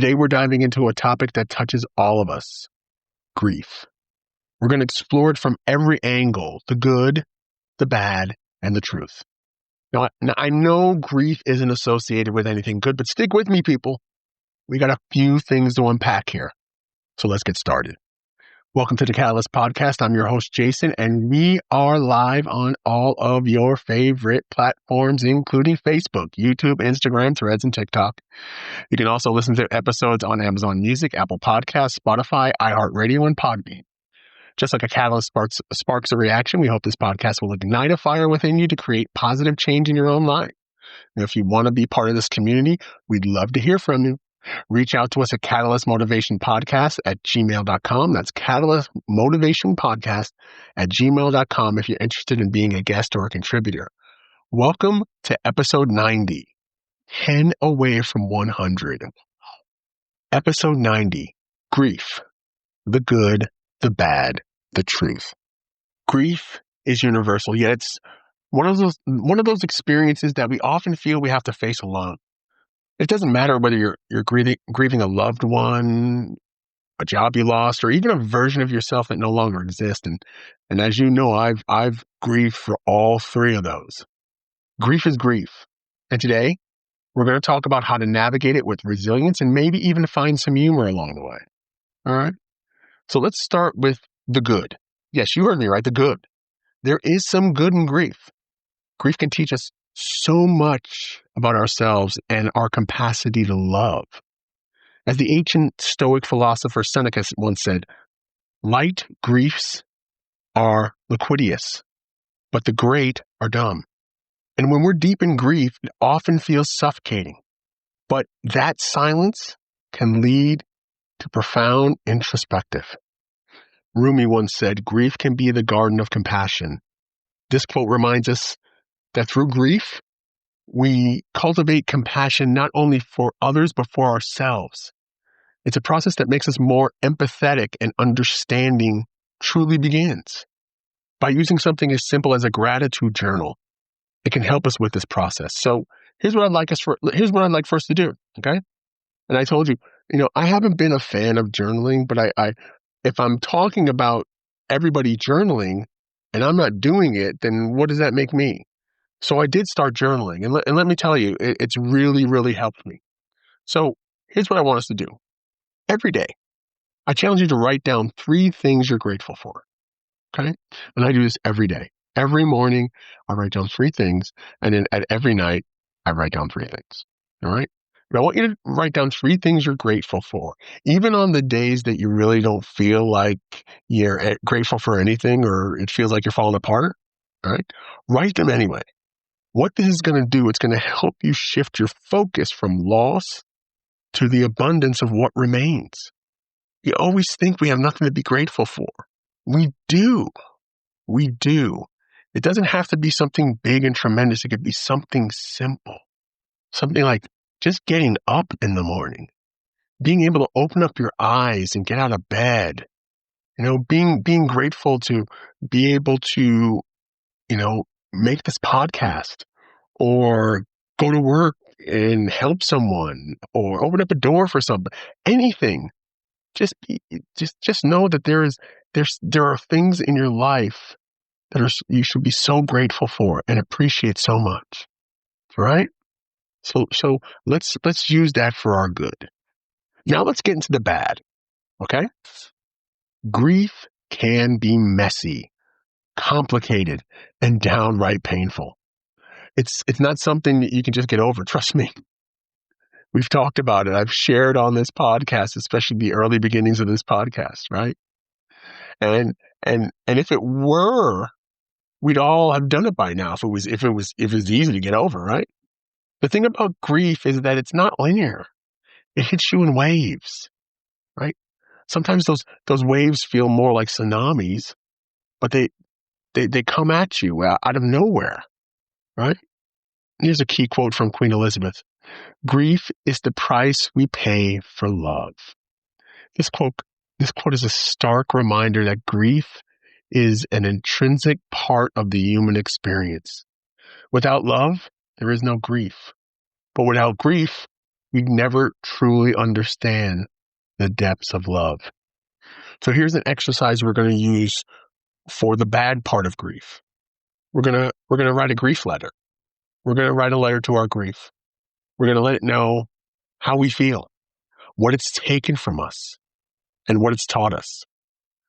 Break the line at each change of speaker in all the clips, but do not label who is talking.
Today, we're diving into a topic that touches all of us, grief. We're going to explore it from every angle, the good, the bad, and the truth. Now, I know grief isn't associated with anything good, but stick with me, people. We got a few things to unpack here. So let's get started. Welcome to the Catalyst Podcast. I'm your host, Jason, and we are live on all of your favorite platforms, including Facebook, YouTube, Instagram, Threads, and TikTok. You can also listen to episodes on Amazon Music, Apple Podcasts, Spotify, iHeartRadio, and Podbean. Just like a catalyst sparks a reaction, we hope this podcast will ignite a fire within you to create positive change in your own life. And if you want to be part of this community, we'd love to hear from you. Reach out to us at catalystmotivationpodcast@gmail.com. That's catalystmotivationpodcast@gmail.com if you're interested in being a guest or a contributor. Welcome to episode 90, 10 away from 100. Episode 90, grief, the good, the bad, the truth. Grief is universal, yet it's one of those experiences that we often feel we have to face alone. It doesn't matter whether you're grieving a loved one, a job you lost, or even a version of yourself that no longer exists. And as you know, I've grieved for all three of those. Grief is grief. And today, we're going to talk about how to navigate it with resilience and maybe even find some humor along the way. All right? So let's start with the good. Yes, you heard me right, the good. There is some good in grief. Grief can teach us so much about ourselves and our capacity to love. As the ancient Stoic philosopher Seneca once said, light griefs are liquidious, but the great are dumb. And when we're deep in grief, it often feels suffocating. But that silence can lead to profound introspective. Rumi once said, grief can be the garden of compassion. This quote reminds us that through grief, we cultivate compassion not only for others, but for ourselves. It's a process that makes us more empathetic, and understanding truly begins. By using something as simple as a gratitude journal, it can help us with this process. So here's what I'd like for us to do, okay? And I told you, I haven't been a fan of journaling, but I if I'm talking about everybody journaling and I'm not doing it, then what does that make me? So I did start journaling, and let me tell you, it's really, really helped me. So here's what I want us to do. Every day, I challenge you to write down 3 things you're grateful for, okay? And I do this every day. Every morning, I write down 3 things, and then at every night, I write down 3 things, all right? But I want you to write down 3 things you're grateful for, even on the days that you really don't feel like you're grateful for anything or it feels like you're falling apart, all right? Write them anyway. What this is going to do, it's going to help you shift your focus from loss to the abundance of what remains. You always think we have nothing to be grateful for. We do. We do. It doesn't have to be something big and tremendous. It could be something simple. Something like just getting up in the morning, being able to open up your eyes and get out of bed, being grateful to be able to, make this podcast or go to work and help someone or open up a door for somebody, anything. Just know that there are things in your life that you should be so grateful for and appreciate so much, right? So let's use that for our good. Now let's get into the bad, okay? Grief can be messy, complicated, and downright painful. It's not something that you can just get over. Trust me. We've talked about it. I've shared on this podcast, especially the early beginnings of this podcast, right? And if it were, we'd all have done it by now. If it was easy to get over, right? The thing about grief is that it's not linear. It hits you in waves, right? Sometimes those waves feel more like tsunamis, but they come at you out of nowhere, right? Here's a key quote from Queen Elizabeth. Grief is the price we pay for love. This quote is a stark reminder that grief is an intrinsic part of the human experience. Without love, there is no grief. But without grief, we never truly understand the depths of love. So here's an exercise we're going to use for the bad part of grief. We're going to write a grief letter. We're going to write a letter to our grief. We're going to let it know how we feel, what it's taken from us, and what it's taught us.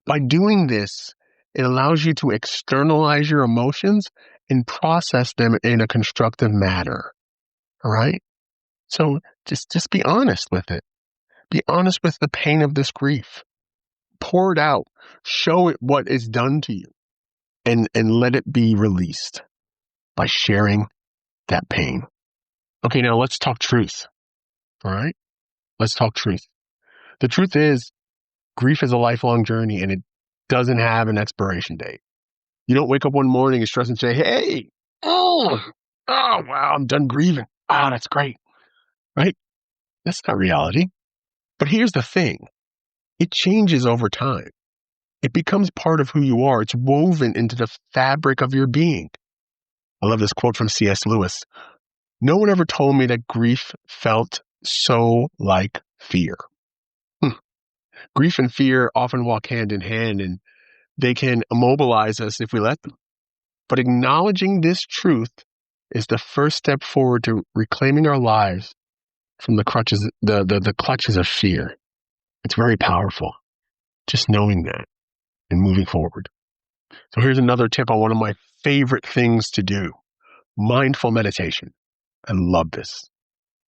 By doing this, it allows you to externalize your emotions and process them in a constructive manner. All right? So just be honest with it. Be honest with the pain of this grief. Pour it out. Show it what is done to you and let it be released by sharing that pain. Okay, now let's talk truth. All right? Let's talk truth. The truth is, grief is a lifelong journey and it doesn't have an expiration date. You don't wake up one morning and stress and say, hey, oh, wow, I'm done grieving. Oh, that's great. Right? That's not reality. But here's the thing. It changes over time. It becomes part of who you are. It's woven into the fabric of your being. I love this quote from C.S. Lewis. No one ever told me that grief felt so like fear. Grief and fear often walk hand in hand, and they can immobilize us if we let them. But acknowledging this truth is the first step forward to reclaiming our lives from the clutches, the clutches of fear. It's very powerful, just knowing that and moving forward. So here's another tip on one of my favorite things to do. Mindful meditation. I love this.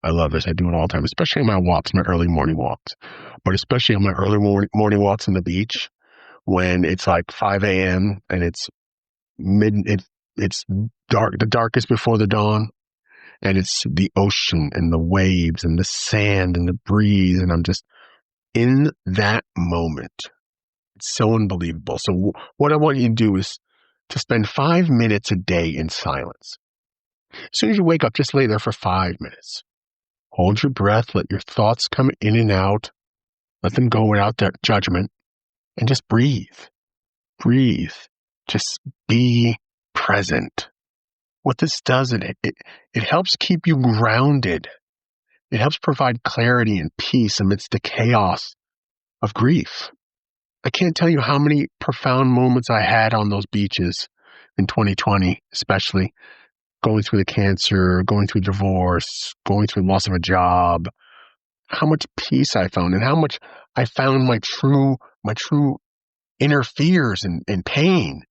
I do it all the time, especially on my walks, my early morning walks. But especially on my early morning walks on the beach when it's like 5 a.m. and it's dark, the darkest before the dawn. And it's the ocean and the waves and the sand and the breeze. And I'm just in that moment. It's so unbelievable. So what I want you to do is to spend 5 minutes a day in silence. As soon as you wake up, just lay there for 5 minutes. Hold your breath. Let your thoughts come in and out. Let them go without that judgment. And just breathe. Breathe. Just be present. What this does, it helps keep you grounded. It helps provide clarity and peace amidst the chaos of grief. I can't tell you how many profound moments I had on those beaches in 2020, especially going through the cancer, going through divorce, going through loss of a job, how much peace I found and how much I found my true inner fears and pain.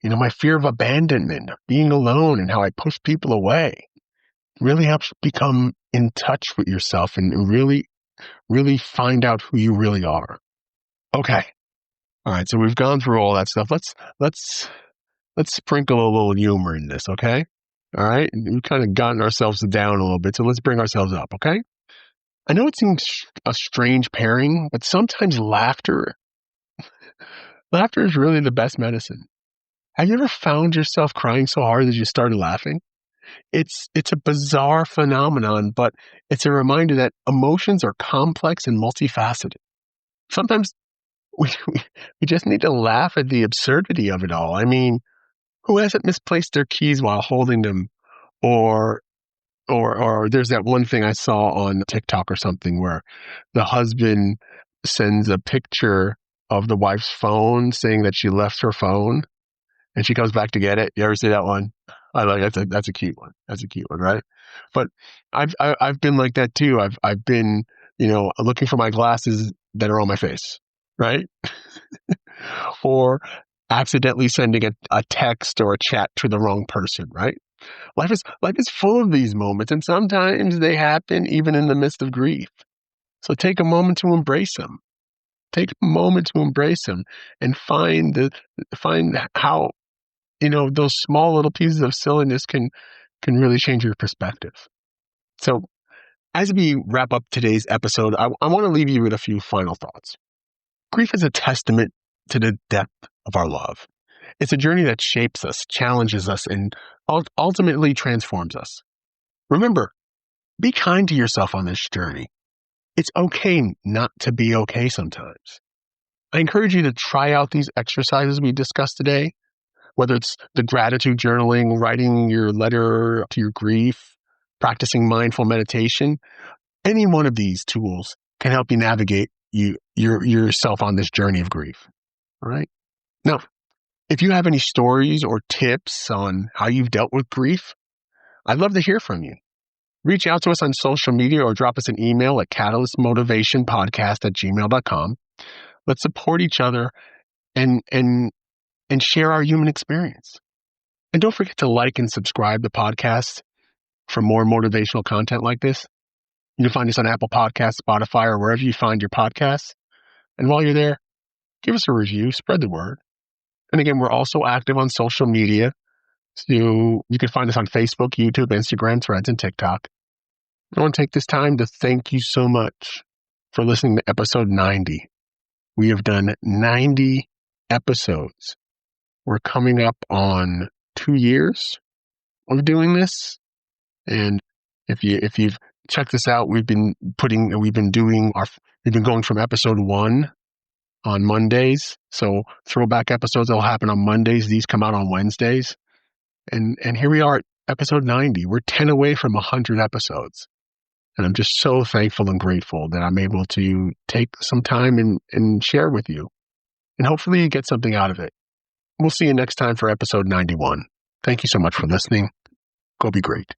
You know, my fear of abandonment, being alone, and how I push people away. It really helps become in touch with yourself and really, really find out who you really are. Okay. All right. So we've gone through all that stuff. Let's sprinkle a little humor in this. Okay. All right. We've kind of gotten ourselves down a little bit. So let's bring ourselves up. Okay. I know it seems a strange pairing, but sometimes laughter is really the best medicine. Have you ever found yourself crying so hard that you started laughing? It's a bizarre phenomenon, but it's a reminder that emotions are complex and multifaceted. Sometimes we just need to laugh at the absurdity of it all. I mean, who hasn't misplaced their keys while holding them? Or there's that one thing I saw on TikTok or something where the husband sends a picture of the wife's phone saying that she left her phone. And she comes back to get it. You ever see that one? I like that's a cute one. That's a cute one, right? But I've been like that too. I've been, looking for my glasses that are on my face, right? Or accidentally sending a text or a chat to the wrong person, right? Life is full of these moments, and sometimes they happen even in the midst of grief. So take a moment to embrace them. Take a moment to embrace them and find how those small little pieces of silliness can really change your perspective. So as we wrap up today's episode, I want to leave you with a few final thoughts. Grief is a testament to the depth of our love. It's a journey that shapes us, challenges us, and ultimately transforms us. Remember, be kind to yourself on this journey. It's okay not to be okay sometimes. I encourage you to try out these exercises we discussed today. Whether it's the gratitude journaling, writing your letter to your grief, practicing mindful meditation, Any one of these tools can help you navigate yourself on this journey of grief. All right. Now, if you have any stories or tips on how you've dealt with grief, I'd love to hear from you. Reach out to us on social media or drop us an email at catalystmotivationpodcast@gmail.com. Let's support each other and share our human experience. And don't forget to like and subscribe to the podcast for more motivational content like this. You can find us on Apple Podcasts, Spotify, or wherever you find your podcasts. And while you're there, give us a review, spread the word. And again, we're also active on social media. So you can find us on Facebook, YouTube, Instagram, Threads, and TikTok. I want to take this time to thank you so much for listening to episode 90. We have done 90 episodes. We're coming up on 2 years of doing this. And if you've checked this out, we've been going from episode 1 on Mondays. So throwback episodes will happen on Mondays. These come out on Wednesdays. And here we are at episode 90. We're 10 away from 100 episodes. And I'm just so thankful and grateful that I'm able to take some time and share with you. And hopefully you get something out of it. We'll see you next time for episode 91. Thank you so much for listening. Go be great.